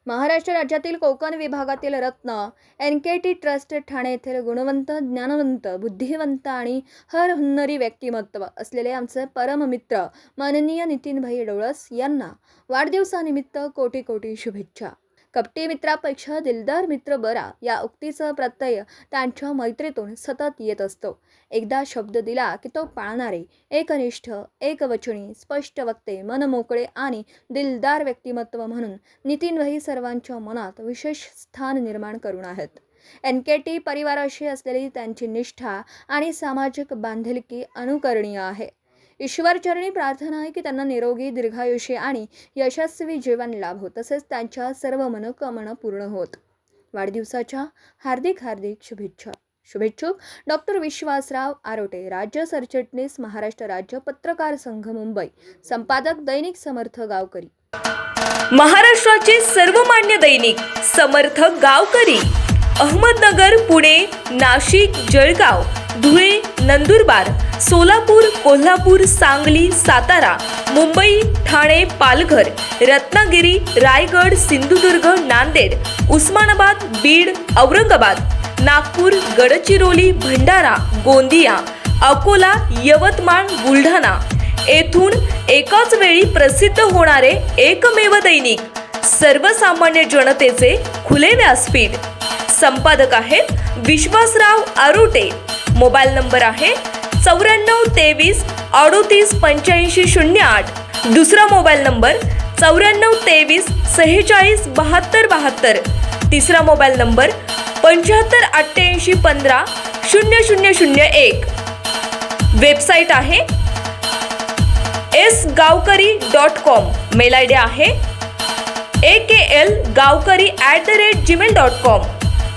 महाराष्ट्र राज्यातील कोकण विभागातील रत्न NKT ट्रस्ट ठाणे येथील गुणवंत, ज्ञानवंत, बुद्धिवंत आणि हरहुन्नरी व्यक्तिमत्व असलेले आमचे परममित्र माननीय नितीनभाई डवळस यांना वाढदिवसानिमित्त कोटी कोटी शुभेच्छा. कपटी मित्रापेक्षा दिलदार मित्र बरा या उक्तीचा प्रत्यय त्यांच्या मैत्रीतून सतत येत असतो. एकदा शब्द दिला की तो पाळणारे, एकनिष्ठ, एकवचनी, स्पष्ट वक्ते, मनमोकळे आणि दिलदार व्यक्तिमत्व म्हणून नितीनभाई सर्वांच्या मनात विशेष स्थान निर्माण करून आहेत. NKT परिवाराशी असलेली त्यांची निष्ठा आणि सामाजिक बांधिलकी अनुकरणीय आहे. ईश्वरचरणी प्रार्थना आहे की त्यांना निरोगी, दीर्घायुष्य आणि यशस्वी जीवन लाभो, तसेच त्यांच्या सर्व मनोकामना पूर्ण होत. वाढदिवसाच्या हार्दिक शुभेच्छा. शुभेच्छुक डॉक्टर विश्वासराव आरोटे, राज्य सरचिटणीस, महाराष्ट्र राज्य पत्रकार संघ, मुंबई. संपादक दैनिक समर्थ गावकरी. महाराष्ट्राचे सर्वमान्य दैनिक समर्थ गावकरी. अहमदनगर, पुणे, नाशिक, जळगाव, धुळे, नंदुरबार, सोलापूर, कोल्हापूर, सांगली, सातारा, मुंबई, ठाणे, पालघर, रत्नागिरी, रायगड, सिंधुदुर्ग, नांदेड, उस्मानाबाद, बीड, औरंगाबाद, नागपूर, गडचिरोली, भंडारा, गोंदिया, अकोला, यवतमाळ, बुलढाणा येथून एकाच वेळी प्रसिद्ध होणारे एकमेव दैनिक, सर्वसामान्य जनतेचे खुले व्यासपीठ. संपादक आहेत विश्वासराव आरोटे. मोबाईल नंबर आहे 9423 38 85 08. दुसरा मोबाईल नंबर 9423 46 72 72. तिसरा मोबाईल नंबर 75 88 15 0001. वेबसाईट आहे sgavkari.com. मेल ID आहे aklgavkari@gmail.com.